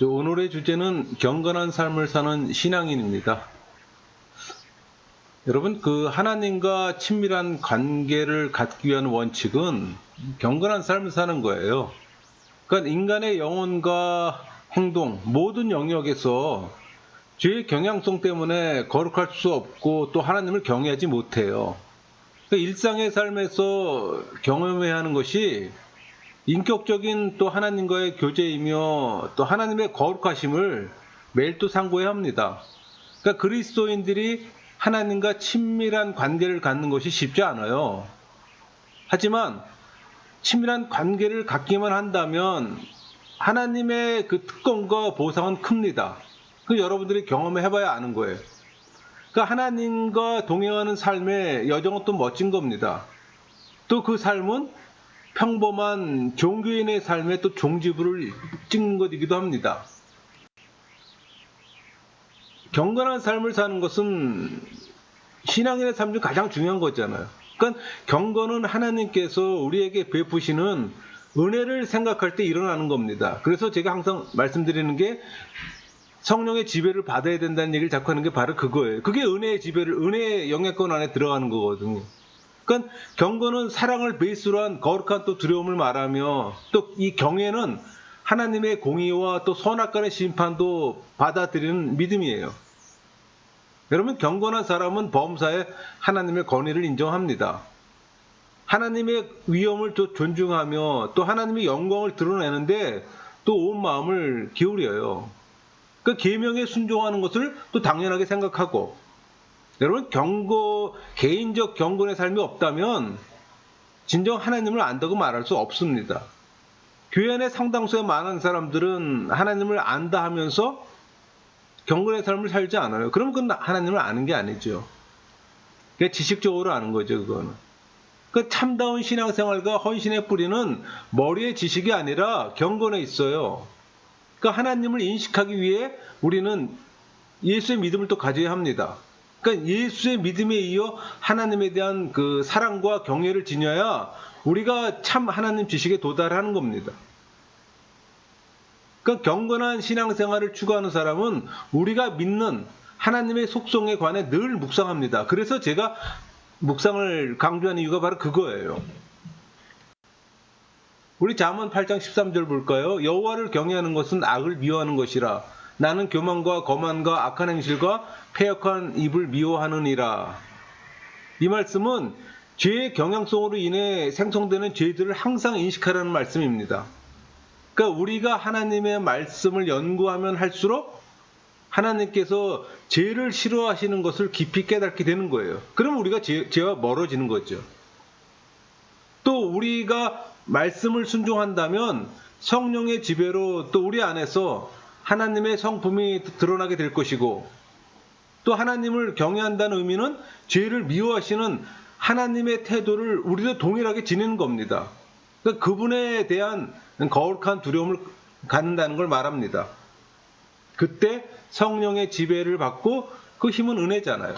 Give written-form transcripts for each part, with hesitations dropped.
오늘의 주제는 경건한 삶을 사는 신앙인입니다. 여러분, 하나님과 친밀한 관계를 갖기 위한 원칙은 경건한 삶을 사는 거예요. 그러니까 인간의 영혼과 행동, 모든 영역에서 죄의 경향성 때문에 거룩할 수 없고 또 하나님을 경외하지 못해요. 그러니까 일상의 삶에서 경험해야 하는 것이 인격적인 또 하나님과의 교제이며 또 하나님의 거룩하심을 매일 또 상고해야 합니다. 그러니까 그리스도인들이 하나님과 친밀한 관계를 갖는 것이 쉽지 않아요. 하지만 친밀한 관계를 갖기만 한다면 하나님의 그 특권과 보상은 큽니다. 여러분들이 경험해 봐야 아는 거예요. 그러니까 하나님과 동행하는 삶의 여정은 또 멋진 겁니다. 또 그 삶은 평범한 종교인의 삶에 또 종지부를 찍는 것이기도 합니다. 경건한 삶을 사는 것은 신앙인의 삶 중 가장 중요한 거잖아요. 그러니까 경건은 하나님께서 우리에게 베푸시는 은혜를 생각할 때 일어나는 겁니다. 그래서 제가 항상 말씀드리는 게 성령의 지배를 받아야 된다는 얘기를 자꾸 하는 게 바로 그거예요. 그게 은혜의 영향권 안에 들어가는 거거든요. 그러니까 경건은 사랑을 베이스로 한 거룩한 또 두려움을 말하며 또 이 경외는 하나님의 공의와 또 선악간의 심판도 받아들이는 믿음이에요. 여러분, 경건한 사람은 범사에 하나님의 권위를 인정합니다. 하나님의 위엄을 또 존중하며 또 하나님의 영광을 드러내는데 또 온 마음을 기울여요. 그 계명에 순종하는 것을 또 당연하게 생각하고, 여러분, 개인적 경건의 삶이 없다면 진정 하나님을 안다고 말할 수 없습니다. 교회 안에 상당수의 많은 사람들은 하나님을 안다 하면서 경건의 삶을 살지 않아요. 그럼 그건 하나님을 아는 게 아니죠. 그게 지식적으로 아는 거죠, 그거는. 그 참다운 신앙생활과 헌신의 뿌리는 머리의 지식이 아니라 경건에 있어요. 그러니까 하나님을 인식하기 위해 우리는 예수의 믿음을 또 가져야 합니다. 그러니까 예수의 믿음에 이어 하나님에 대한 그 사랑과 경외를 지녀야 우리가 참 하나님 지식에 도달하는 겁니다. 그러니까 경건한 신앙생활을 추구하는 사람은 우리가 믿는 하나님의 속성에 관해 늘 묵상합니다. 그래서 제가 묵상을 강조하는 이유가 바로 그거예요. 우리 잠언 8장 13절 볼까요? 여호와를 경외하는 것은 악을 미워하는 것이라. 나는 교만과 거만과 악한 행실과 패역한 입을 미워하느니라. 이 말씀은 죄의 경향성으로 인해 생성되는 죄들을 항상 인식하라는 말씀입니다. 그러니까 우리가 하나님의 말씀을 연구하면 할수록 하나님께서 죄를 싫어하시는 것을 깊이 깨닫게 되는 거예요. 그럼 우리가 죄와 멀어지는 거죠. 또 우리가 말씀을 순종한다면 성령의 지배로 또 우리 안에서 하나님의 성품이 드러나게 될 것이고, 또 하나님을 경외한다는 의미는 죄를 미워하시는 하나님의 태도를 우리도 동일하게 지니는 겁니다. 그러니까 그분에 대한 거룩한 두려움을 갖는다는 걸 말합니다. 그때 성령의 지배를 받고 그 힘은 은혜잖아요.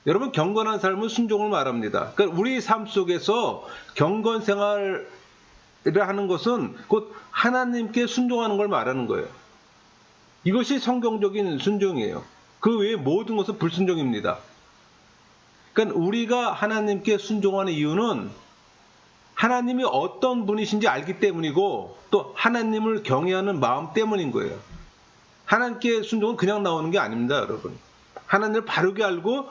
여러분, 경건한 삶은 순종을 말합니다. 그러니까 우리 삶 속에서 경건 생활을 하는 것은 곧 하나님께 순종하는 걸 말하는 거예요. 이것이 성경적인 순종이에요. 그 외에 모든 것은 불순종입니다. 그러니까 우리가 하나님께 순종하는 이유는 하나님이 어떤 분이신지 알기 때문이고 또 하나님을 경외하는 마음 때문인 거예요. 하나님께 순종은 그냥 나오는 게 아닙니다, 여러분. 하나님을 바르게 알고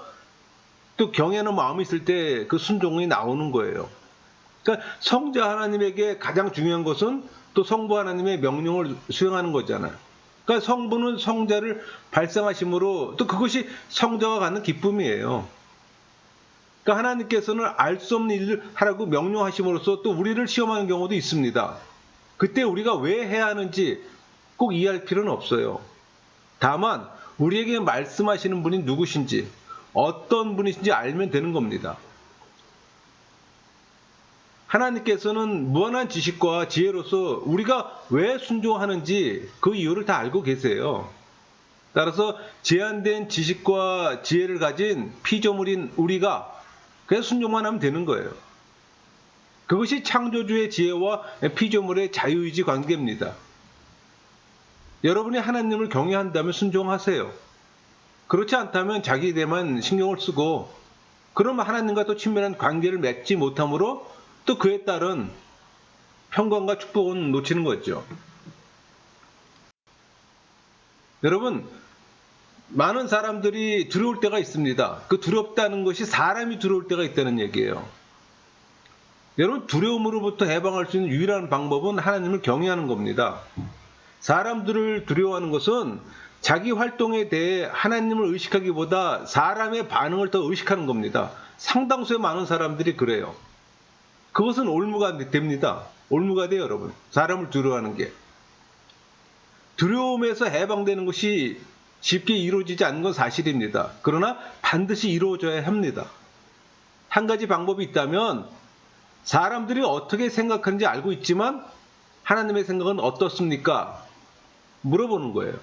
또 경외하는 마음이 있을 때 그 순종이 나오는 거예요. 그러니까 성자 하나님에게 가장 중요한 것은 또 성부 하나님의 명령을 수행하는 거잖아요. 그러니까 성부는 성자를 발생하심으로 또 그것이 성자가 갖는 기쁨이에요. 그러니까 하나님께서는 알 수 없는 일을 하라고 명령하심으로써 또 우리를 시험하는 경우도 있습니다. 그때 우리가 왜 해야 하는지 꼭 이해할 필요는 없어요. 다만 우리에게 말씀하시는 분이 누구신지, 어떤 분이신지 알면 되는 겁니다. 하나님께서는 무한한 지식과 지혜로서 우리가 왜 순종하는지 그 이유를 다 알고 계세요. 따라서 제한된 지식과 지혜를 가진 피조물인 우리가 그냥 순종만 하면 되는 거예요. 그것이 창조주의 지혜와 피조물의 자유의지 관계입니다. 여러분이 하나님을 경외한다면 순종하세요. 그렇지 않다면 자기 일에만 신경을 쓰고 그러면 하나님과 또 친밀한 관계를 맺지 못하므로 또 그에 따른 평강과 축복은 놓치는 거죠. 여러분, 많은 사람들이 두려울 때가 있습니다. 그 두렵다는 것이 사람이 두려울 때가 있다는 얘기예요. 여러분, 두려움으로부터 해방할 수 있는 유일한 방법은 하나님을 경외하는 겁니다. 사람들을 두려워하는 것은 자기 활동에 대해 하나님을 의식하기보다 사람의 반응을 더 의식하는 겁니다. 상당수의 많은 사람들이 그래요. 그것은 올무가 됩니다. 올무가 돼요, 여러분. 사람을 두려워하는 게. 두려움에서 해방되는 것이 쉽게 이루어지지 않는 건 사실입니다. 그러나 반드시 이루어져야 합니다. 한 가지 방법이 있다면 사람들이 어떻게 생각하는지 알고 있지만 하나님의 생각은 어떻습니까? 물어보는 거예요.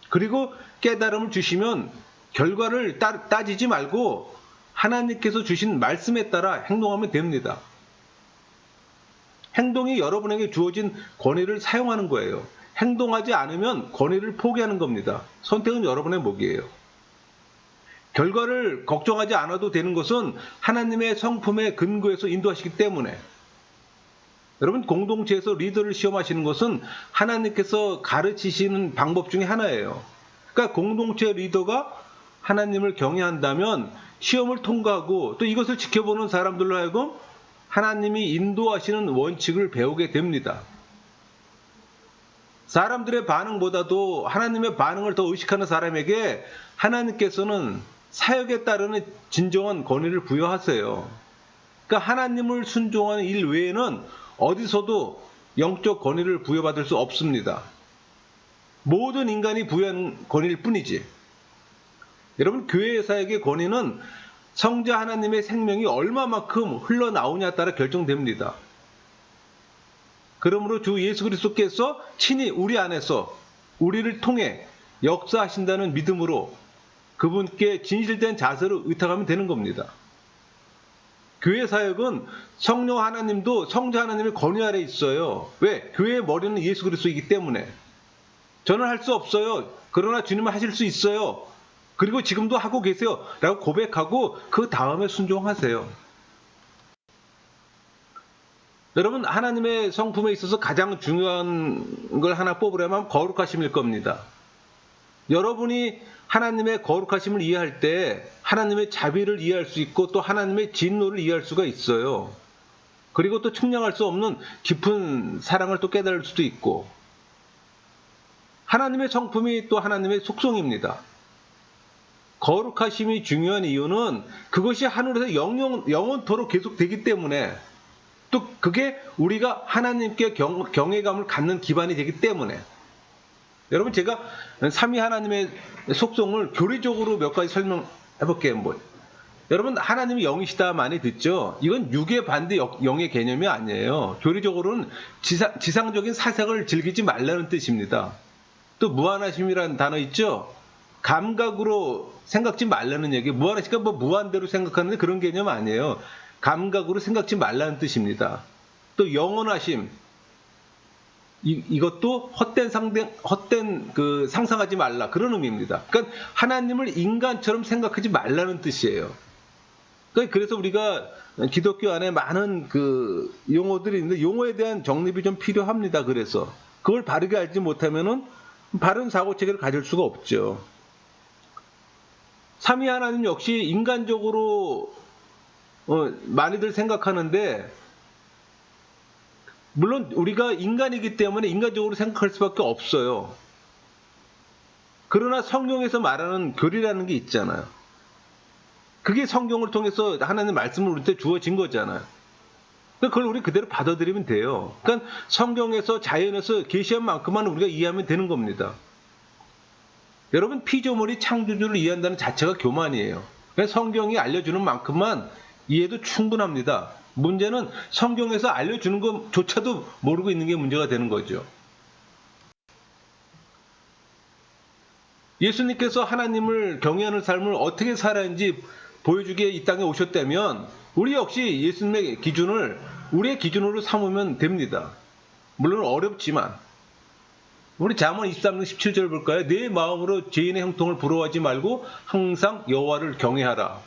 그리고 깨달음을 주시면 결과를 따지지 말고 하나님께서 주신 말씀에 따라 행동하면 됩니다. 행동이 여러분에게 주어진 권위를 사용하는 거예요. 행동하지 않으면 권위를 포기하는 겁니다. 선택은 여러분의 몫이에요. 결과를 걱정하지 않아도 되는 것은 하나님의 성품에 근거해서 인도하시기 때문에. 여러분, 공동체에서 리더를 시험하시는 것은 하나님께서 가르치시는 방법 중에 하나예요. 그러니까 공동체 리더가 하나님을 경외한다면 시험을 통과하고 또 이것을 지켜보는 사람들로 하여금 하나님이 인도하시는 원칙을 배우게 됩니다. 사람들의 반응보다도 하나님의 반응을 더 의식하는 사람에게 하나님께서는 사역에 따르는 진정한 권위를 부여하세요. 그러니까 하나님을 순종하는 일 외에는 어디서도 영적 권위를 부여받을 수 없습니다. 모든 인간이 부여한 권위일 뿐이지. 여러분, 교회 사역의 권위는 성자 하나님의 생명이 얼마만큼 흘러나오냐에 따라 결정됩니다. 그러므로 주 예수 그리스도께서 친히 우리 안에서 우리를 통해 역사하신다는 믿음으로 그분께 진실된 자세로 의탁하면 되는 겁니다. 교회 사역은 성령 하나님도 성자 하나님의 권위 아래 있어요. 왜? 교회의 머리는 예수 그리스도이기 때문에. 저는 할 수 없어요. 그러나 주님은 하실 수 있어요. 그리고 지금도 하고 계세요. 라고 고백하고 그 다음에 순종하세요. 여러분, 하나님의 성품에 있어서 가장 중요한 걸 하나 뽑으려면 거룩하심일 겁니다. 여러분이 하나님의 거룩하심을 이해할 때 하나님의 자비를 이해할 수 있고 또 하나님의 진노를 이해할 수가 있어요. 그리고 또 측량할 수 없는 깊은 사랑을 또 깨달을 수도 있고, 하나님의 성품이 또 하나님의 속성입니다. 거룩하심이 중요한 이유는 그것이 하늘에서 영원토록 계속되기 때문에, 또 그게 우리가 하나님께 경외감을 갖는 기반이 되기 때문에. 여러분, 제가 삼위 하나님의 속성을 교리적으로 몇 가지 설명해 볼게요. 여러분, 하나님이 영이시다 많이 듣죠? 이건 육의 반대 영의 개념이 아니에요. 교리적으로는 지상적인 사색을 즐기지 말라는 뜻입니다. 또 무한하심이라는 단어 있죠? 감각으로 생각지 말라는 얘기. 무한하시니까 무한대로 생각하는데 그런 개념 아니에요. 감각으로 생각지 말라는 뜻입니다. 또 영원하심. 이것도 헛된 그 상상하지 말라, 그런 의미입니다. 그러니까 하나님을 인간처럼 생각하지 말라는 뜻이에요. 그래서 우리가 기독교 안에 많은 그 용어들이 있는데 용어에 대한 정립이 좀 필요합니다. 그래서 그걸 바르게 알지 못하면은 바른 사고 체계를 가질 수가 없죠. 삼위 하나님 역시 인간적으로 많이들 생각하는데, 물론 우리가 인간이기 때문에 인간적으로 생각할 수밖에 없어요. 그러나 성경에서 말하는 교리라는 게 있잖아요. 그게 성경을 통해서 하나님 말씀을 우리한테 주어진 거잖아요. 그걸 우리 그대로 받아들이면 돼요. 그러니까 성경에서 자연에서 계시한 만큼만 우리가 이해하면 되는 겁니다. 여러분, 피조물이 창조주를 이해한다는 자체가 교만이에요. 그러니까 성경이 알려주는 만큼만 이해도 충분합니다. 문제는 성경에서 알려주는 것조차도 모르고 있는 게 문제가 되는 거죠. 예수님께서 하나님을 경외하는 삶을 어떻게 살았는지 보여주기에 이 땅에 오셨다면 우리 역시 예수님의 기준을 우리의 기준으로 삼으면 됩니다. 물론 어렵지만. 우리 잠언 23장 17절 볼까요? 내 마음으로 죄인의 형통을 부러워하지 말고 항상 여호와를 경외하라.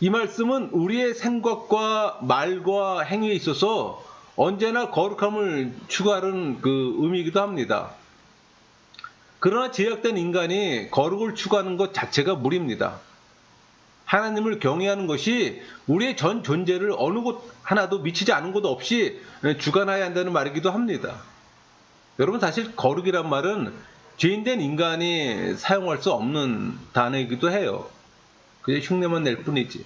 이 말씀은 우리의 생각과 말과 행위에 있어서 언제나 거룩함을 추구하는 그 의미이기도 합니다. 그러나 제약된 인간이 거룩을 추구하는 것 자체가 무리입니다. 하나님을 경외하는 것이 우리의 전 존재를 어느 곳 하나도 미치지 않은 곳 없이 주관해야 한다는 말이기도 합니다. 여러분, 사실 거룩이란 말은 죄인된 인간이 사용할 수 없는 단어이기도 해요. 그냥 흉내만 낼 뿐이지.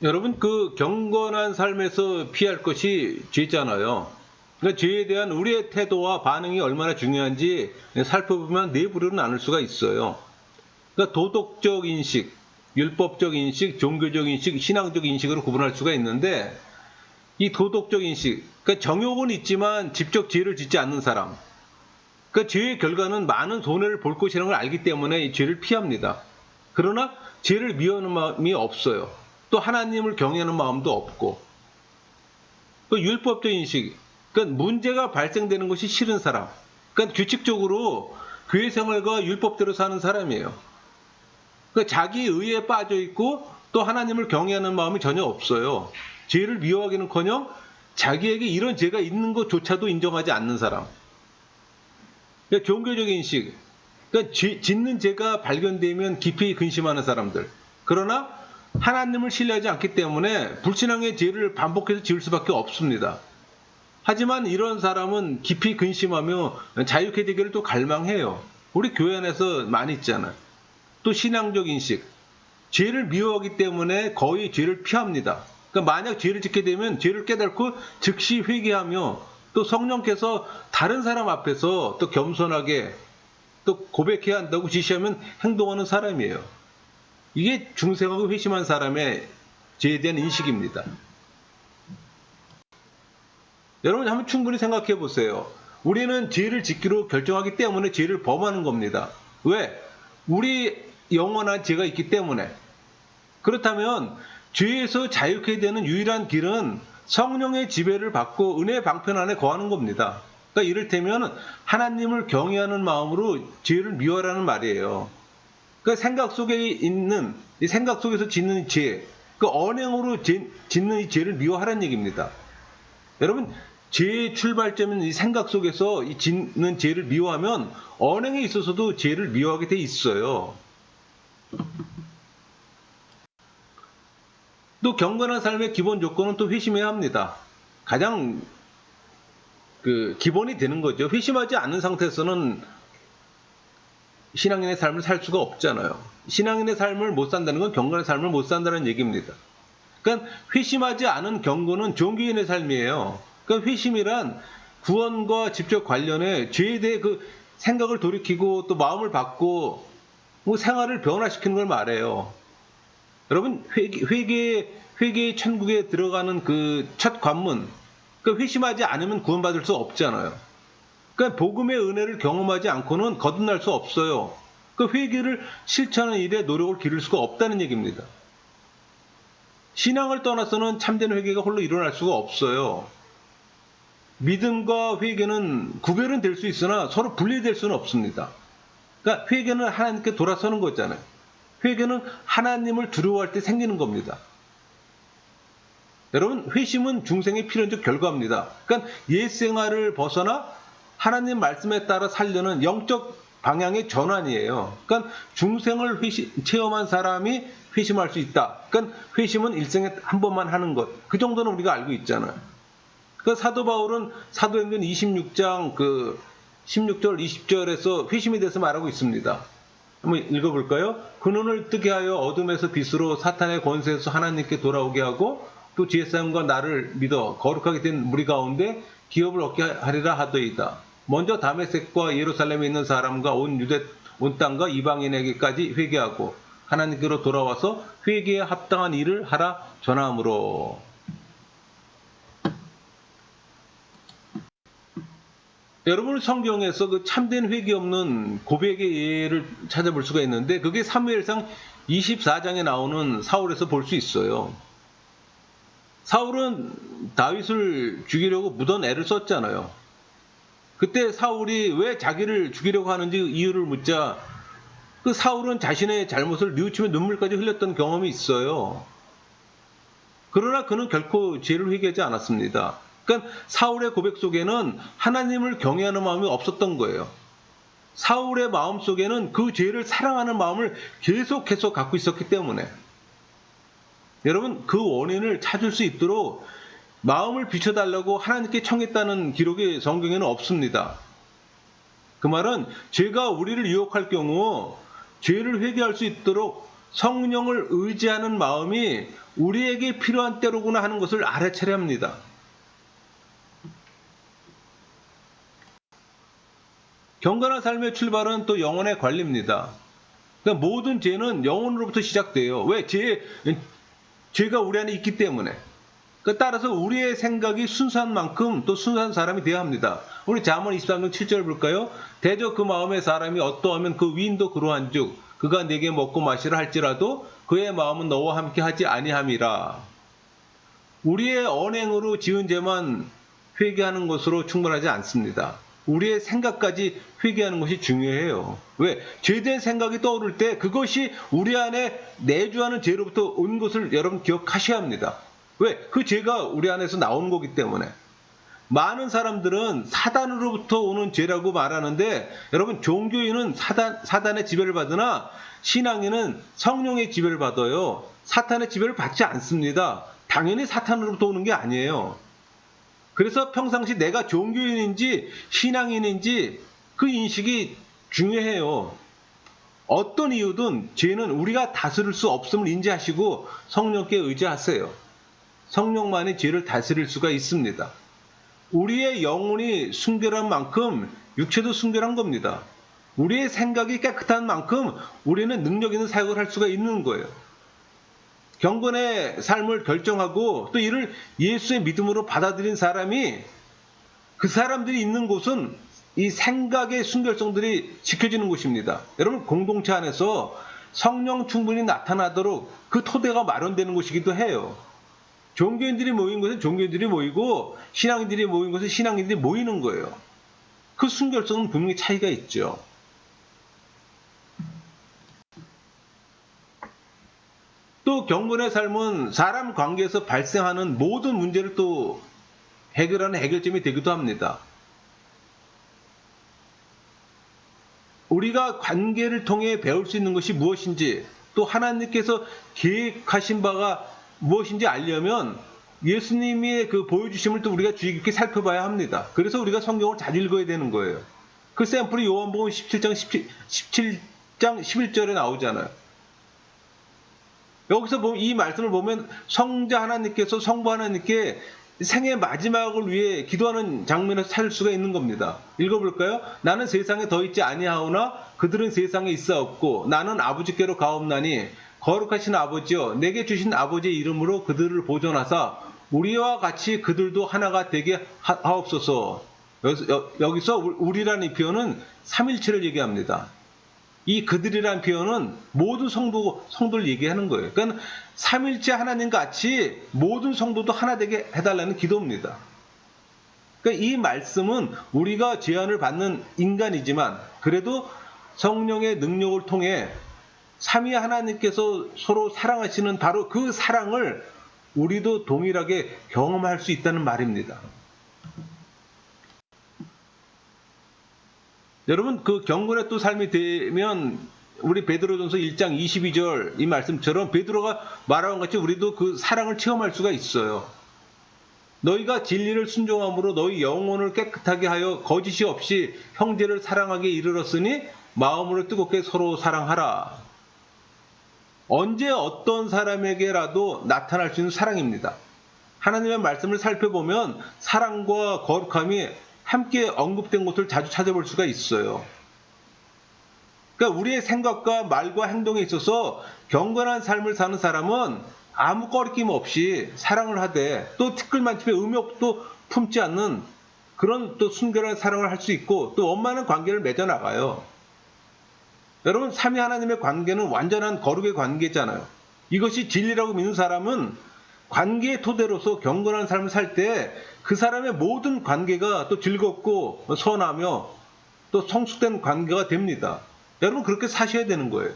여러분, 그 경건한 삶에서 피할 것이 죄잖아요. 그러니까 죄에 대한 우리의 태도와 반응이 얼마나 중요한지 살펴보면 내부로는 나눌 수가 있어요. 그러니까 도덕적 인식, 율법적 인식, 종교적 인식, 신앙적 인식으로 구분할 수가 있는데, 이 도덕적 인식, 그러니까 정욕은 있지만 직접 죄를 짓지 않는 사람, 그러니까 죄의 결과는 많은 손해를 볼 것이라는 걸 알기 때문에 이 죄를 피합니다. 그러나 죄를 미워하는 마음이 없어요. 또 하나님을 경외하는 마음도 없고. 그 율법적 인식, 그러니까 문제가 발생되는 것이 싫은 사람, 그러니까 규칙적으로 교회 생활과 율법대로 사는 사람이에요. 그러니까 자기 의에 빠져 있고 또 하나님을 경외하는 마음이 전혀 없어요. 죄를 미워하기는커녕 자기에게 이런 죄가 있는 것조차도 인정하지 않는 사람. 그러니까 종교적 인식, 그러니까 짓는 죄가 발견되면 깊이 근심하는 사람들. 그러나 하나님을 신뢰하지 않기 때문에 불신앙의 죄를 반복해서 지을 수밖에 없습니다. 하지만 이런 사람은 깊이 근심하며 자유케 되기를 또 갈망해요. 우리 교회 안에서 많이 있잖아요. 또 신앙적 인식, 죄를 미워하기 때문에 거의 죄를 피합니다. 그러니까 만약 죄를 짓게 되면 죄를 깨닫고 즉시 회개하며 또 성령께서 다른 사람 앞에서 또 겸손하게 또 고백해야 한다고 지시하면 행동하는 사람이에요. 이게 중생하고 회심한 사람의 죄에 대한 인식입니다. 여러분, 한번 충분히 생각해 보세요. 우리는 죄를 짓기로 결정하기 때문에 죄를 범하는 겁니다. 왜? 우리 영원한 죄가 있기 때문에. 그렇다면 죄에서 자유케 되는 유일한 길은 성령의 지배를 받고 은혜의 방편 안에 거하는 겁니다. 그러니까 이를테면 하나님을 경외하는 마음으로 죄를 미워하라는 말이에요. 그 생각 속에 있는, 이 생각 속에서 짓는 죄, 그 언행으로 짓는 이 죄를 미워하라는 얘기입니다. 여러분, 죄의 출발점인 이 생각 속에서 이 짓는 죄를 미워하면 언행에 있어서도 죄를 미워하게 돼 있어요. 또 경건한 삶의 기본 조건은 또 회심해야 합니다. 가장 기본이 되는 거죠. 회심하지 않는 상태에서는 신앙인의 삶을 살 수가 없잖아요. 신앙인의 삶을 못 산다는 건 경건의 삶을 못 산다는 얘기입니다. 그러니까 회심하지 않은 경건은 종교인의 삶이에요. 그러니까 회심이란 구원과 직접 관련해 죄에 대해 그 생각을 돌이키고 또 마음을 바꾸고 뭐 생활을 변화시키는 걸 말해요. 여러분, 회개의 천국에 들어가는 그 첫 관문, 그러니까 회심하지 않으면 구원받을 수 없잖아요. 그러니까 복음의 은혜를 경험하지 않고는 거듭날 수 없어요. 그 회개를 실천하는 일에 노력을 기를 수가 없다는 얘기입니다. 신앙을 떠나서는 참된 회개가 홀로 일어날 수가 없어요. 믿음과 회개는 구별은 될 수 있으나 서로 분리될 수는 없습니다. 그러니까 회개는 하나님께 돌아서는 거잖아요. 회개는 하나님을 두려워할 때 생기는 겁니다. 여러분, 회심은 중생의 필연적 결과입니다. 그러니까 옛 생활을 벗어나 하나님 말씀에 따라 살려는 영적 방향의 전환이에요. 그러니까 중생을 체험한 사람이 회심할 수 있다. 그러니까 회심은 일생에 한 번만 하는 것. 그 정도는 우리가 알고 있잖아요. 그러니까 사도 바울은 사도행전 26장 16절, 20절에서 회심에 대해서 말하고 있습니다. 한번 읽어볼까요? 근원을 뜨게 하여 어둠에서 빛으로 사탄의 권세에서 하나님께 돌아오게 하고 또 지혜사람과 나를 믿어 거룩하게 된 무리 가운데 기업을 얻게 하리라 하더이다. 먼저 다메섹과 예루살렘에 있는 사람과 온 땅과 이방인에게까지 회개하고 하나님께로 돌아와서 회개에 합당한 일을 하라 전함으로. 여러분 성경에서 그 참된 회개 없는 고백의 예를 찾아볼 수가 있는데 그게 사무엘상 24장에 나오는 사울에서 볼 수 있어요. 사울은 다윗을 죽이려고 무던 애를 썼잖아요. 그때 사울이 왜 자기를 죽이려고 하는지 이유를 묻자 그 사울은 자신의 잘못을 뉘우치며 눈물까지 흘렸던 경험이 있어요. 그러나 그는 결코 죄를 회개하지 않았습니다. 그러니까 사울의 고백 속에는 하나님을 경외하는 마음이 없었던 거예요. 사울의 마음 속에는 그 죄를 사랑하는 마음을 계속해서 갖고 있었기 때문에 여러분 그 원인을 찾을 수 있도록 마음을 비춰달라고 하나님께 청했다는 기록이 성경에는 없습니다. 그 말은 죄가 우리를 유혹할 경우 죄를 회개할 수 있도록 성령을 의지하는 마음이 우리에게 필요한 때로구나 하는 것을 알아차려야 합니다. 경건한 삶의 출발은 또 영혼의 관리입니다. 그러니까 모든 죄는 영혼으로부터 시작돼요. 왜? 죄가 우리 안에 있기 때문에. 따라서 우리의 생각이 순수한 만큼 또 순수한 사람이 되어야 합니다. 우리 잠언 23장 7절 볼까요? 대저 그 마음의 사람이 어떠하면 그 위인도 그러한즉 그가 내게 먹고 마시라 할지라도 그의 마음은 너와 함께 하지 아니함이라. 우리의 언행으로 지은 죄만 회개하는 것으로 충분하지 않습니다. 우리의 생각까지 회개하는 것이 중요해요. 왜? 죄된 생각이 떠오를 때 그것이 우리 안에 내주하는 죄로부터 온 것을 여러분 기억하셔야 합니다. 왜? 그 죄가 우리 안에서 나오는 거기 때문에. 많은 사람들은 사단으로부터 오는 죄라고 말하는데 여러분 종교인은 사단의 지배를 받으나 신앙인은 성령의 지배를 받아요. 사탄의 지배를 받지 않습니다. 당연히 사탄으로부터 오는 게 아니에요. 그래서 평상시 내가 종교인인지 신앙인인지 그 인식이 중요해요. 어떤 이유든 죄는 우리가 다스릴 수 없음을 인지하시고 성령께 의지하세요. 성령만이 죄를 다스릴 수가 있습니다. 우리의 영혼이 순결한 만큼 육체도 순결한 겁니다. 우리의 생각이 깨끗한 만큼 우리는 능력 있는 사역을 할 수가 있는 거예요. 경건의 삶을 결정하고 또 이를 예수의 믿음으로 받아들인 사람이 그 사람들이 있는 곳은 이 생각의 순결성들이 지켜지는 곳입니다. 여러분 공동체 안에서 성령 충분히 나타나도록 그 토대가 마련되는 곳이기도 해요. 종교인들이 모인 곳은 종교인들이 모이고 신앙인들이 모인 곳은 신앙인들이 모이는 거예요. 그 순결성은 분명히 차이가 있죠. 또 경건의 삶은 사람 관계에서 발생하는 모든 문제를 또 해결하는 해결점이 되기도 합니다. 우리가 관계를 통해 배울 수 있는 것이 무엇인지 또 하나님께서 계획하신 바가 무엇인지 알려면 예수님의 그 보여주심을 또 우리가 주의 깊게 살펴봐야 합니다. 그래서 우리가 성경을 잘 읽어야 되는 거예요. 그 샘플이 요한복음 17장 11절에 나오잖아요. 여기서 보면 이 말씀을 보면 성자 하나님께서 성부 하나님께 생의 마지막을 위해 기도하는 장면을 찾을 수가 있는 겁니다. 읽어볼까요? 나는 세상에 더 있지 아니하오나 그들은 세상에 있사옵고 나는 아버지께로 가옵나니 거룩하신 아버지여 내게 주신 아버지의 이름으로 그들을 보존하사 우리와 같이 그들도 하나가 되게 하옵소서. 여기서 우리라는 이 표현은 삼일체를 얘기합니다. 이 그들이라는 표현은 모든 성도를 얘기하는 거예요. 그러니까 삼일체 하나님 같이 모든 성도도 하나 되게 해달라는 기도입니다. 그러니까 이 말씀은 우리가 제한을 받는 인간이지만 그래도 성령의 능력을 통해 삼위 하나님께서 서로 사랑하시는 바로 그 사랑을 우리도 동일하게 경험할 수 있다는 말입니다. 여러분 그 경건의 또 삶이 되면 우리 베드로전서 1장 22절 이 말씀처럼 베드로가 말한 것 같이 우리도 그 사랑을 체험할 수가 있어요. 너희가 진리를 순종함으로 너희 영혼을 깨끗하게 하여 거짓이 없이 형제를 사랑하게 이르렀으니 마음으로 뜨겁게 서로 사랑하라. 언제 어떤 사람에게라도 나타날 수 있는 사랑입니다. 하나님의 말씀을 살펴보면 사랑과 거룩함이 함께 언급된 것을 자주 찾아볼 수가 있어요. 그러니까 우리의 생각과 말과 행동에 있어서 경건한 삶을 사는 사람은 아무 꺼리낌 없이 사랑을 하되 또 티끌만침의 음욕도 품지 않는 그런 또 순결한 사랑을 할 수 있고 또 원만한 관계를 맺어나가요. 여러분, 삼위 하나님의 관계는 완전한 거룩의 관계잖아요. 이것이 진리라고 믿는 사람은 관계의 토대로서 경건한 삶을 살 때 그 사람의 모든 관계가 또 즐겁고 선하며 또 성숙된 관계가 됩니다. 여러분, 그렇게 사셔야 되는 거예요.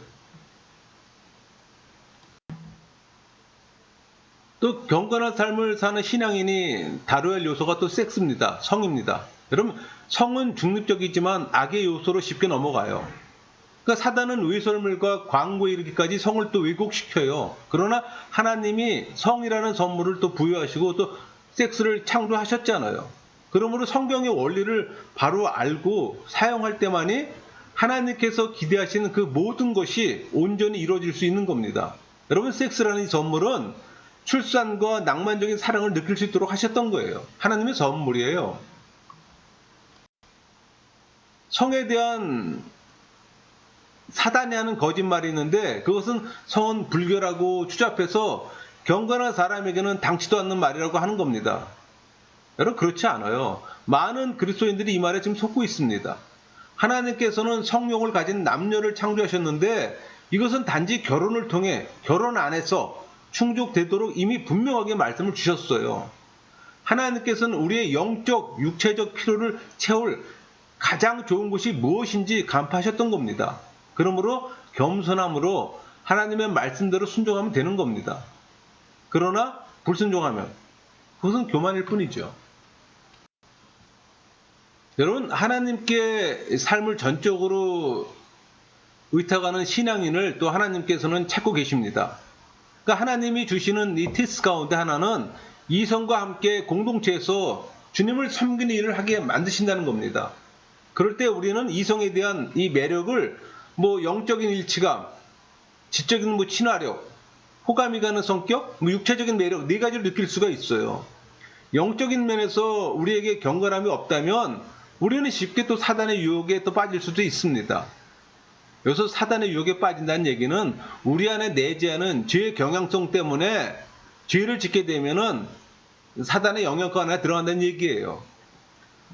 또 경건한 삶을 사는 신앙인이 다뤄야 할 요소가 또 섹스입니다. 성입니다. 여러분, 성은 중립적이지만 악의 요소로 쉽게 넘어가요. 그러니까 사단은 외설물과 광고에 이르기까지 성을 또 왜곡시켜요. 그러나 하나님이 성이라는 선물을 또 부여하시고 또 섹스를 창조하셨잖아요. 그러므로 성경의 원리를 바로 알고 사용할 때만이 하나님께서 기대하시는 그 모든 것이 온전히 이루어질 수 있는 겁니다. 여러분, 섹스라는 이 선물은 출산과 낭만적인 사랑을 느낄 수 있도록 하셨던 거예요. 하나님의 선물이에요. 성에 대한 사단이 하는 거짓말이 있는데 그것은 성은 불결하고 추잡해서 경건한 사람에게는 당치도 않는 말이라고 하는 겁니다. 여러분, 그렇지 않아요. 많은 그리스도인들이 이 말에 지금 속고 있습니다. 하나님께서는 성욕을 가진 남녀를 창조하셨는데 이것은 단지 결혼을 통해 결혼 안에서 충족되도록 이미 분명하게 말씀을 주셨어요. 하나님께서는 우리의 영적, 육체적 필요를 채울 가장 좋은 것이 무엇인지 간파하셨던 겁니다. 그러므로 겸손함으로 하나님의 말씀대로 순종하면 되는 겁니다. 그러나 불순종하면 그것은 교만일 뿐이죠. 여러분, 하나님께 삶을 전적으로 의탁하는 신앙인을 또 하나님께서는 찾고 계십니다. 그러니까 하나님이 주시는 이 티스 가운데 하나는 이성과 함께 공동체에서 주님을 섬기는 일을 하게 만드신다는 겁니다. 그럴 때 우리는 이성에 대한 이 매력을 영적인 일치감, 지적인 친화력, 호감이 가는 성격, 육체적인 매력, 네 가지를 느낄 수가 있어요. 영적인 면에서 우리에게 경건함이 없다면 우리는 쉽게 또 사단의 유혹에 또 빠질 수도 있습니다. 여기서 사단의 유혹에 빠진다는 얘기는 우리 안에 내재하는 죄의 경향성 때문에 죄를 짓게 되면은 사단의 영향권 안에 들어간다는 얘기예요.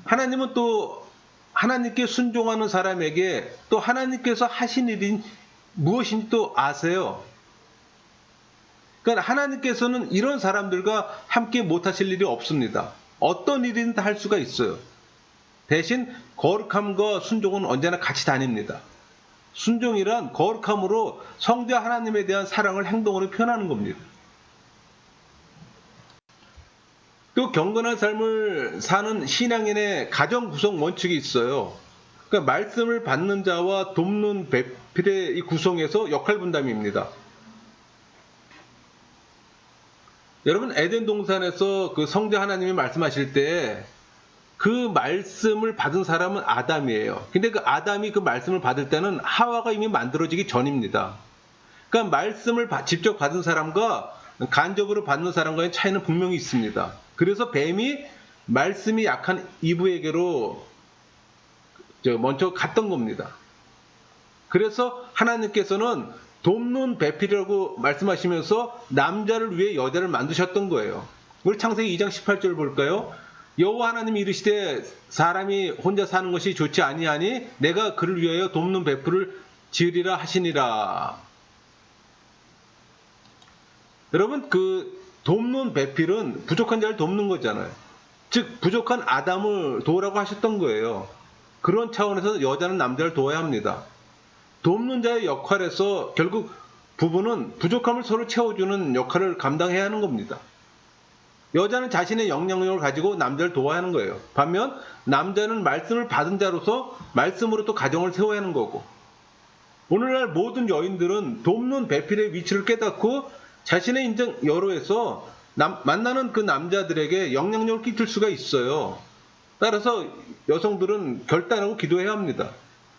하나님은 또 하나님께 순종하는 사람에게 또 하나님께서 하신 일이 무엇인지 또 아세요. 그러니까 하나님께서는 이런 사람들과 함께 못하실 일이 없습니다. 어떤 일이든 다 할 수가 있어요. 대신 거룩함과 순종은 언제나 같이 다닙니다. 순종이란 거룩함으로 성자 하나님에 대한 사랑을 행동으로 표현하는 겁니다. 또 경건한 삶을 사는 신앙인의 가정 구성 원칙이 있어요. 그러니까 말씀을 받는 자와 돕는 배필의 이 구성에서 역할 분담입니다. 여러분, 에덴 동산에서 그 성자 하나님이 말씀하실 때 그 말씀을 받은 사람은 아담이에요. 근데 그 아담이 그 말씀을 받을 때는 하와가 이미 만들어지기 전입니다. 그러니까 말씀을 직접 받은 사람과 간접으로 받는 사람과의 차이는 분명히 있습니다. 그래서 뱀이 말씀이 약한 이브에게로 먼저 갔던 겁니다. 그래서 하나님께서는 돕는 배필이라고 말씀하시면서 남자를 위해 여자를 만드셨던 거예요. 우리 창세기 2장 18절 볼까요? 여호와 하나님이 이르시되 사람이 혼자 사는 것이 좋지 아니하니 내가 그를 위하여 돕는 배필을 지으리라 하시니라. 여러분, 그 돕는 배필은 부족한 자를 돕는 거잖아요. 즉 부족한 아담을 도우라고 하셨던 거예요. 그런 차원에서 여자는 남자를 도와야 합니다. 돕는 자의 역할에서 결국 부부는 부족함을 서로 채워주는 역할을 감당해야 하는 겁니다. 여자는 자신의 영향력을 가지고 남자를 도와야 하는 거예요. 반면 남자는 말씀을 받은 자로서 말씀으로 또 가정을 세워야 하는 거고, 오늘날 모든 여인들은 돕는 배필의 위치를 깨닫고 자신의 인생 여로에서 만나는 그 남자들에게 영향력을 끼칠 수가 있어요. 따라서 여성들은 결단하고 기도해야 합니다.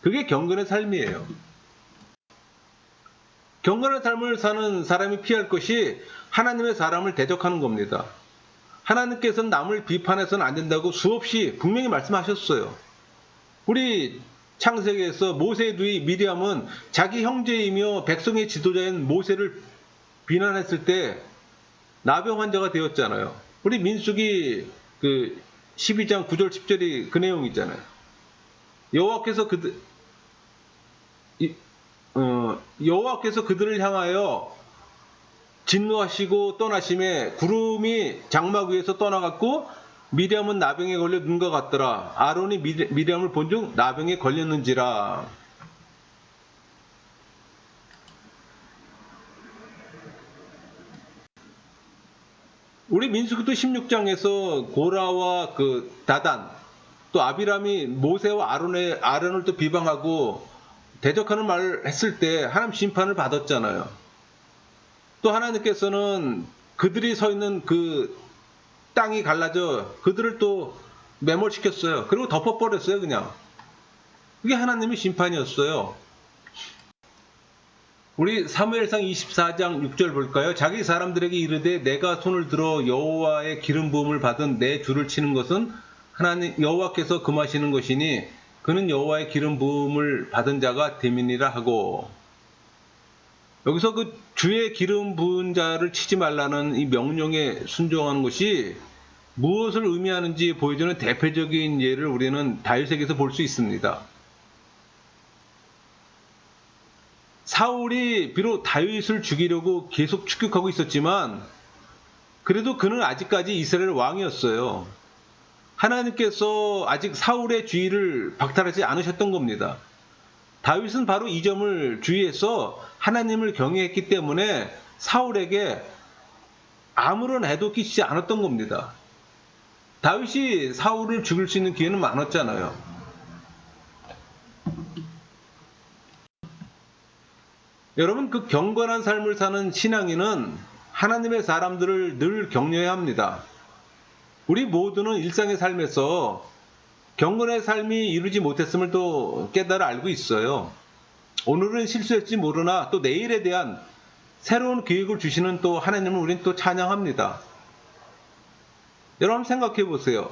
그게 경건의 삶이에요. 경건한 삶을 사는 사람이 피할 것이 하나님의 사람을 대적하는 겁니다. 하나님께서는 남을 비판해서는 안 된다고 수없이 분명히 말씀하셨어요. 우리 창세기에서 모세의 누이 미리암은 자기 형제이며 백성의 지도자인 모세를 비난했을 때 나병 환자가 되었잖아요. 우리 민수기 그 12장 9절 10절이 그 내용이잖아요. 여호와께서 그들을 향하여 진노하시고 떠나심에 구름이 장막 위에서 떠나갔고 미리암은 나병에 걸려 눈과 같더라. 아론이 미리암을 본즉 나병에 걸렸는지라. 우리 민수기도 16장에서 고라와 그 다단 또 아비람이 모세와 아론을 또 비방하고 대적하는 말을 했을 때 하나님 심판을 받았잖아요. 또 하나님께서는 그들이 서 있는 그 땅이 갈라져 그들을 또 매몰시켰어요. 그리고 덮어버렸어요, 그냥. 그게 하나님의 심판이었어요. 우리 사무엘상 24장 6절 볼까요? 자기 사람들에게 이르되 내가 손을 들어 여호와의 기름 부음을 받은 내 줄을 치는 것은 하나님 여호와께서 금하시는 것이니 그는 여호와의 기름 부음을 받은 자가 됨이니라 하고, 여기서 그 주의 기름 부은 자를 치지 말라는 이 명령에 순종하는 것이 무엇을 의미하는지 보여주는 대표적인 예를 우리는 다윗에게서 볼 수 있습니다. 사울이 비록 다윗을 죽이려고 계속 추격하고 있었지만 그래도 그는 아직까지 이스라엘 왕이었어요. 하나님께서 아직 사울의 주의를 박탈하지 않으셨던 겁니다. 다윗은 바로 이 점을 주의해서 하나님을 경외했기 때문에 사울에게 아무런 애도 끼치지 않았던 겁니다. 다윗이 사울을 죽일 수 있는 기회는 많았잖아요. 여러분, 그 경건한 삶을 사는 신앙인은 하나님의 사람들을 늘 격려해야 합니다. 우리 모두는 일상의 삶에서 경건의 삶이 이루지 못했음을 또 깨달아 알고 있어요. 오늘은 실수했지 모르나 또 내일에 대한 새로운 계획을 주시는 또 하나님을 우리는 또 찬양합니다. 여러분 생각해 보세요.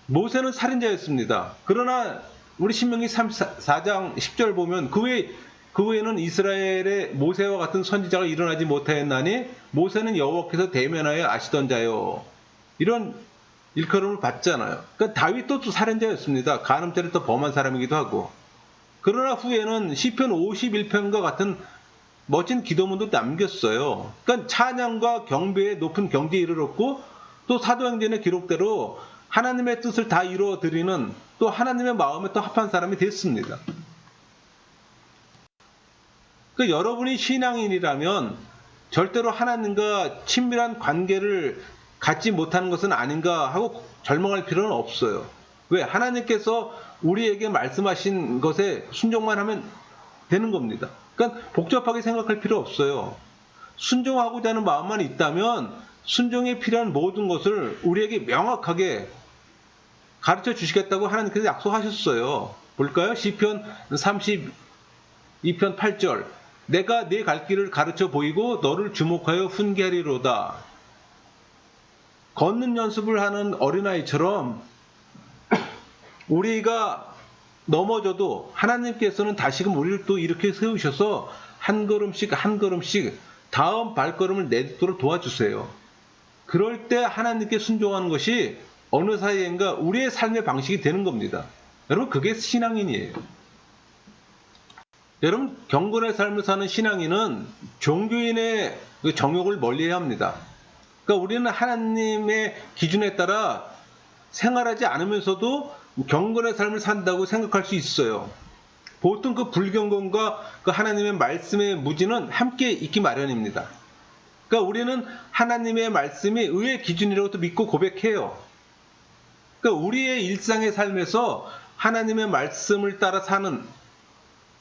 모세는 살인자였습니다. 그러나 우리 신명기 4장 10절 보면 그 외에는 이스라엘의 모세와 같은 선지자가 일어나지 못하였나니 모세는 여호와께서 대면하여 아시던 자요. 이런 일컬음을 받잖아요. 그러니까 다윗도 또 살인자였습니다. 간음죄를 또 범한 사람이기도 하고. 그러나 후에는 시편 51편과 같은 멋진 기도문도 남겼어요. 그러니까 찬양과 경배의 높은 경지에 이르렀고 또 사도행전의 기록대로 하나님의 뜻을 다 이루어드리는 또 하나님의 마음에 또 합한 사람이 됐습니다. 그러니까 여러분이 신앙인이라면 절대로 하나님과 친밀한 관계를 갖지 못하는 것은 아닌가 하고 절망할 필요는 없어요. 왜? 하나님께서 우리에게 말씀하신 것에 순종만 하면 되는 겁니다. 그러니까 복잡하게 생각할 필요 없어요. 순종하고자 하는 마음만 있다면 순종에 필요한 모든 것을 우리에게 명확하게 가르쳐 주시겠다고 하나님께서 약속하셨어요. 볼까요? 시편 32편 8절. 내가 네 갈 길을 가르쳐 보이고 너를 주목하여 훈계하리로다. 걷는 연습을 하는 어린아이처럼 우리가 넘어져도 하나님께서는 다시금 우리를 또 이렇게 세우셔서 한 걸음씩 한 걸음씩 다음 발걸음을 내딛도록 도와주세요. 그럴 때 하나님께 순종하는 것이 어느 사이인가 우리의 삶의 방식이 되는 겁니다. 여러분, 그게 신앙인이에요. 여러분, 경건의 삶을 사는 신앙인은 종교인의 그 정욕을 멀리해야 합니다. 그러니까 우리는 하나님의 기준에 따라 생활하지 않으면서도 경건의 삶을 산다고 생각할 수 있어요. 보통 그 불경건과 그 하나님의 말씀의 무지는 함께 있기 마련입니다. 그러니까 우리는 하나님의 말씀이 의의 기준이라고 또 믿고 고백해요. 그러니까 우리의 일상의 삶에서 하나님의 말씀을 따라 사는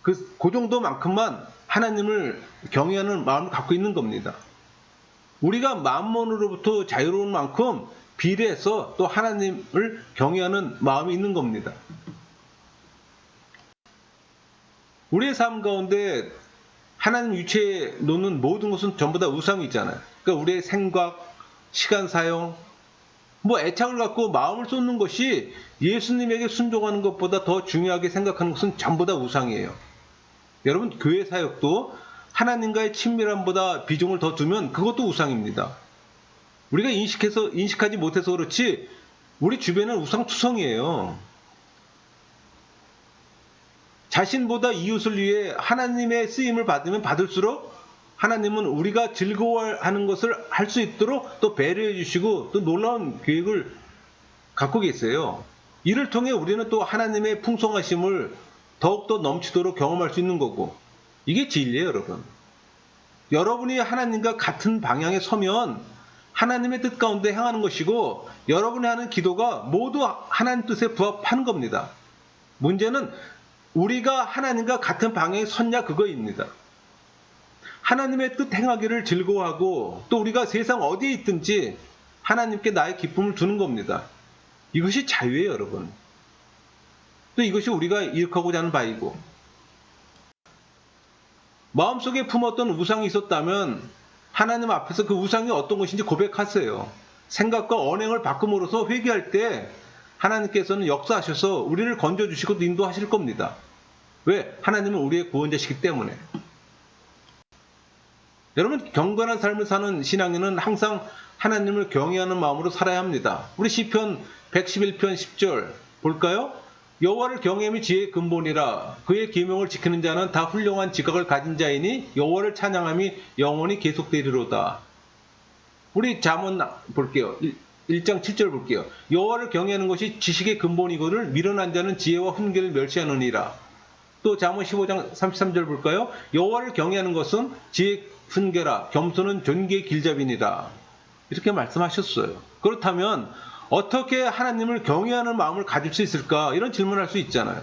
그 정도만큼만 하나님을 경외하는 마음을 갖고 있는 겁니다. 우리가 만몬으로부터 자유로운 만큼 비례해서 또 하나님을 경외하는 마음이 있는 겁니다. 우리의 삶 가운데 하나님 유치해 놓는 모든 것은 전부 다 우상이잖아요. 그러니까 우리의 생각, 시간 사용, 애착을 갖고 마음을 쏟는 것이 예수님에게 순종하는 것보다 더 중요하게 생각하는 것은 전부 다 우상이에요. 여러분, 교회 사역도 하나님과의 친밀함보다 비중을 더 두면 그것도 우상입니다. 우리가 인식하지 못해서 그렇지 우리 주변은 우상투성이에요. 자신보다 이웃을 위해 하나님의 쓰임을 받으면 받을수록 하나님은 우리가 즐거워하는 것을 할 수 있도록 또 배려해 주시고 또 놀라운 계획을 갖고 계세요. 이를 통해 우리는 또 하나님의 풍성하심을 더욱더 넘치도록 경험할 수 있는 거고, 이게 진리예요, 여러분. 여러분이 하나님과 같은 방향에 서면 하나님의 뜻 가운데 행하는 것이고, 여러분이 하는 기도가 모두 하나님 뜻에 부합하는 겁니다. 문제는 우리가 하나님과 같은 방향에 섰냐 그거입니다. 하나님의 뜻 행하기를 즐거워하고 또 우리가 세상 어디에 있든지 하나님께 나의 기쁨을 주는 겁니다. 이것이 자유예요, 여러분. 또 이것이 우리가 일으켜고자 하는 바이고, 마음속에 품었던 우상이 있었다면 하나님 앞에서 그 우상이 어떤 것인지 고백하세요. 생각과 언행을 바꿈으로써 회개할 때 하나님께서는 역사하셔서 우리를 건져주시고 인도하실 겁니다. 왜? 하나님은 우리의 구원자시기 때문에. 여러분, 경건한 삶을 사는 신앙인은 항상 하나님을 경외하는 마음으로 살아야 합니다. 우리 시편 111편 10절 볼까요? 여호와를 경외함이 지혜의 근본이라 그의 계명을 지키는 자는 다 훌륭한 지각을 가진 자이니 여호와를 찬양함이 영원히 계속되리로다. 우리 잠언 볼게요. 1장 7절 볼게요. 여호와를 경외하는 것이 지식의 근본이거늘 미련한 자는 지혜와 훈계를 멸시하느니라. 또 잠언 15장 33절 볼까요? 여호와를 경외하는 것은 지혜 훈계라 겸손은 존귀의 길잡이니라. 이렇게 말씀하셨어요. 그렇다면 어떻게 하나님을 경외하는 마음을 가질 수 있을까? 이런 질문을 할 수 있잖아요.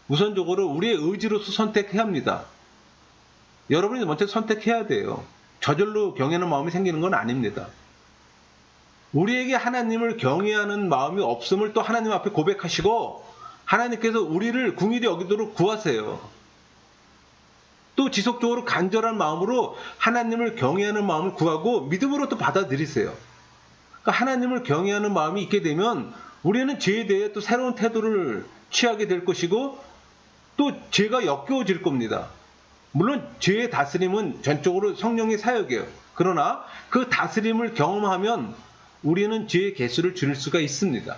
우선적으로 우리의 의지로서 선택해야 합니다. 여러분이 먼저 선택해야 돼요. 저절로 경외하는 마음이 생기는 건 아닙니다. 우리에게 하나님을 경외하는 마음이 없음을 또 하나님 앞에 고백하시고 하나님께서 우리를 긍휼히 여기도록 구하세요. 또 지속적으로 간절한 마음으로 하나님을 경외하는 마음을 구하고 믿음으로 또 받아들이세요. 그러니까 하나님을 경외하는 마음이 있게 되면 우리는 죄에 대해 또 새로운 태도를 취하게 될 것이고 또 죄가 역겨워질 겁니다. 물론 죄의 다스림은 전적으로 성령의 사역이에요. 그러나 그 다스림을 경험하면 우리는 죄의 개수를 줄일 수가 있습니다.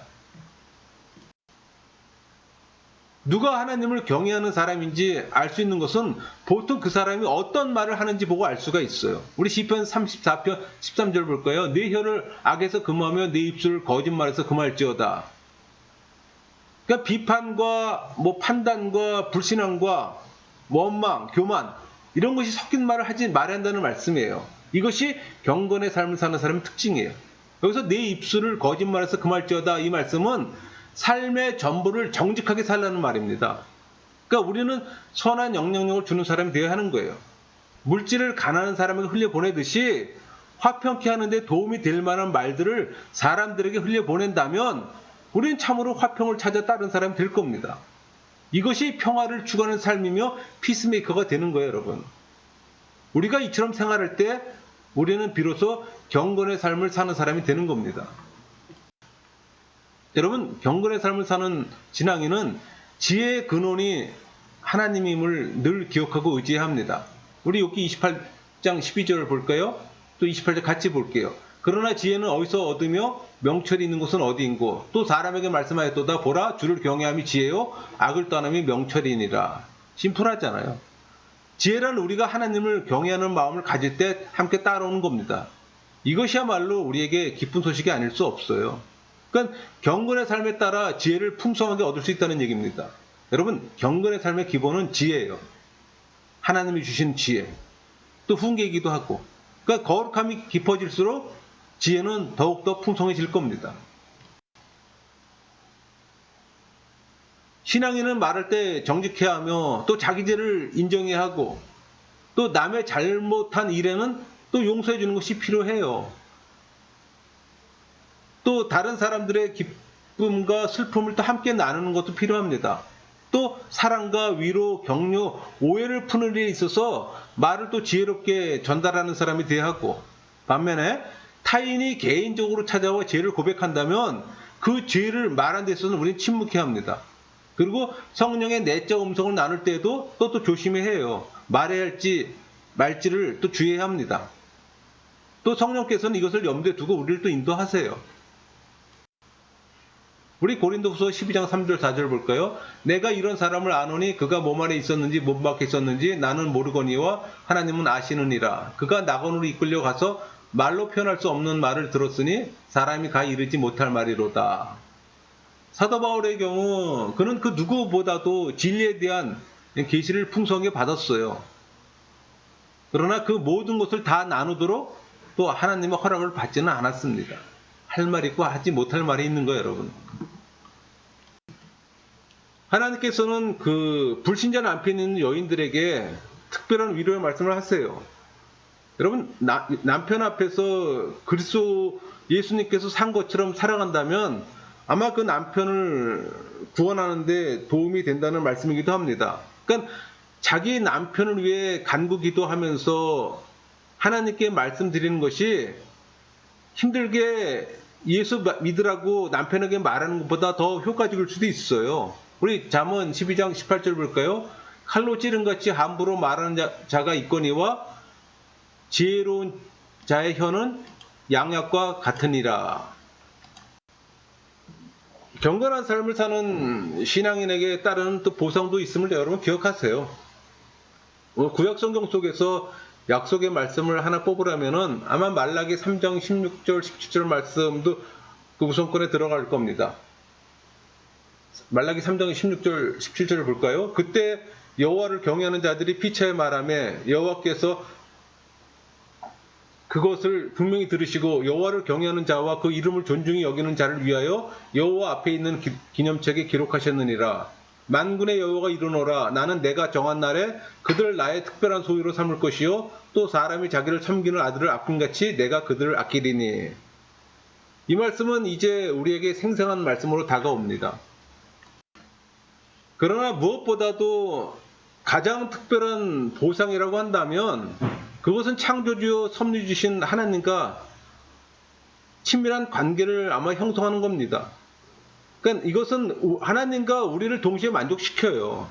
누가 하나님을 경외하는 사람인지 알 수 있는 것은 보통 그 사람이 어떤 말을 하는지 보고 알 수가 있어요. 우리 시편 34편 13절 볼까요? 내 혀를 악에서 금하며 내 입술을 거짓말에서 금할지어다. 그러니까 비판과 판단과 불신앙과 원망, 교만 이런 것이 섞인 말을 하지 말아야 한다는 말씀이에요. 이것이 경건의 삶을 사는 사람의 특징이에요. 여기서 내 입술을 거짓말에서 금할지어다 이 말씀은 삶의 전부를 정직하게 살라는 말입니다. 그러니까 우리는 선한 영향력을 주는 사람이 되어야 하는 거예요. 물질을 가난한 사람에게 흘려보내듯이 화평케 하는데 도움이 될 만한 말들을 사람들에게 흘려보낸다면 우리는 참으로 화평을 찾아 따른 사람이 될 겁니다. 이것이 평화를 추구하는 삶이며 피스메이커가 되는 거예요, 여러분. 우리가 이처럼 생활할 때 우리는 비로소 경건의 삶을 사는 사람이 되는 겁니다. 여러분, 경건의 삶을 사는 신앙인은 지혜의 근원이 하나님임을 늘 기억하고 의지해야 합니다. 우리 욥기 28장 12절을 볼까요? 또 28절 같이 볼게요. 그러나 지혜는 어디서 얻으며 명철이 있는 곳은 어디인고 또 사람에게 말씀하였도다 보라 주를 경외함이 지혜요 악을 떠남이 명철이니라. 심플하잖아요. 지혜란 우리가 하나님을 경외하는 마음을 가질 때 함께 따라오는 겁니다. 이것이야말로 우리에게 기쁜 소식이 아닐 수 없어요. 그러니까 경건의 삶에 따라 지혜를 풍성하게 얻을 수 있다는 얘기입니다. 여러분, 경건의 삶의 기본은 지혜예요. 하나님이 주신 지혜. 또 훈계이기도 하고. 그러니까 거룩함이 깊어질수록 지혜는 더욱더 풍성해질 겁니다. 신앙인은 말할 때 정직해야 하며 또 자기 죄를 인정해야 하고 또 남의 잘못한 일에는 또 용서해 주는 것이 필요해요. 또 다른 사람들의 기쁨과 슬픔을 또 함께 나누는 것도 필요합니다. 또 사랑과 위로, 격려, 오해를 푸는 일에 있어서 말을 또 지혜롭게 전달하는 사람이 되어야 하고 반면에 타인이 개인적으로 찾아와 죄를 고백한다면 그 죄를 말하는 데 있어서는 우리는 침묵해야 합니다. 그리고 성령의 내적 음성을 나눌 때에도 또 조심해야 해요. 말해야 할지 말지를 또 주의해야 합니다. 또 성령께서는 이것을 염두에 두고 우리를 또 인도하세요. 우리 고린도후서 12장 3절 4절 볼까요? 내가 이런 사람을 아노니 그가 몸 안에 있었는지 몸 밖에 있었는지 나는 모르거니와 하나님은 아시느니라. 그가 낙원으로 이끌려 가서 말로 표현할 수 없는 말을 들었으니 사람이 가 이르지 못할 말이로다. 사도 바울의 경우 그는 그 누구보다도 진리에 대한 계시를 풍성하게 받았어요. 그러나 그 모든 것을 다 나누도록 또 하나님의 허락을 받지는 않았습니다. 할 말이 있고 하지 못할 말이 있는 거예요, 여러분. 하나님께서는 그 불신자 남편이 있는 여인들에게 특별한 위로의 말씀을 하세요. 여러분, 남편 앞에서 그리스도 예수님께서 산 것처럼 살아간다면 아마 그 남편을 구원하는데 도움이 된다는 말씀이기도 합니다. 그러니까 자기 남편을 위해 간구 기도하면서 하나님께 말씀드리는 것이 힘들게 예수 믿으라고 남편에게 말하는 것보다 더 효과적일 수도 있어요. 우리 잠언 12장 18절 볼까요? 칼로 찌른 같이 함부로 말하는 자가 있거니와 지혜로운 자의 혀는 양약과 같으니라. 경건한 삶을 사는 신앙인에게 따르는 또 보상도 있음을 여러분 기억하세요. 구약 성경 속에서 약속의 말씀을 하나 뽑으라면은 아마 말라기 3장 16절 17절 말씀도 그 우선권에 들어갈 겁니다. 말라기 3장 16절 17절을 볼까요? 그때 여호와를 경외하는 자들이 피차에 말하며 여호와께서 그것을 분명히 들으시고 여호와를 경외하는 자와 그 이름을 존중히 여기는 자를 위하여 여호와 앞에 있는 기념책에 기록하셨느니라. 만군의 여호와가 이르노라. 나는 내가 정한 날에 그들을 나의 특별한 소유로 삼을 것이요 또 사람이 자기를 섬기는 아들을 아낌같이 내가 그들을 아끼리니. 이 말씀은 이제 우리에게 생생한 말씀으로 다가옵니다. 그러나 무엇보다도 가장 특별한 보상이라고 한다면 그것은 창조주요 섭리주신 하나님과 친밀한 관계를 아마 형성하는 겁니다. 그러니까 이것은 하나님과 우리를 동시에 만족시켜요.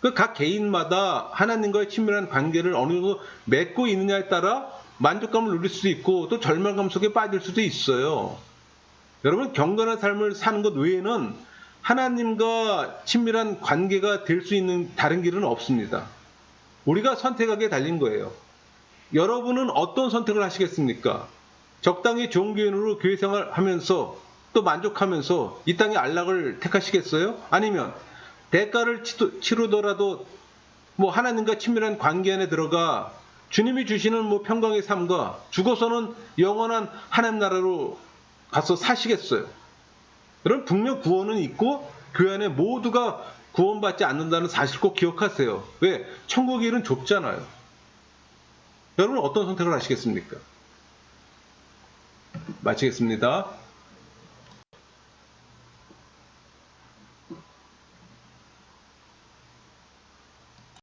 그 각 개인마다 하나님과의 친밀한 관계를 어느 정도 맺고 있느냐에 따라 만족감을 누릴 수도 있고 또 절망감 속에 빠질 수도 있어요. 여러분, 경건한 삶을 사는 것 외에는 하나님과 친밀한 관계가 될 수 있는 다른 길은 없습니다. 우리가 선택하기에 달린 거예요. 여러분은 어떤 선택을 하시겠습니까? 적당히 종교인으로 교회 생활하면서 또 만족하면서 이 땅의 안락을 택하시겠어요? 아니면 대가를 치르더라도 하나님과 친밀한 관계 안에 들어가 주님이 주시는 평강의 삶과 죽어서는 영원한 하나님 나라로 가서 사시겠어요? 그럼 분명 구원은 있고 그 안에 모두가 구원받지 않는다는 사실 꼭 기억하세요. 왜? 천국의 길은 좁잖아요. 여러분 어떤 선택을 하시겠습니까? 마치겠습니다.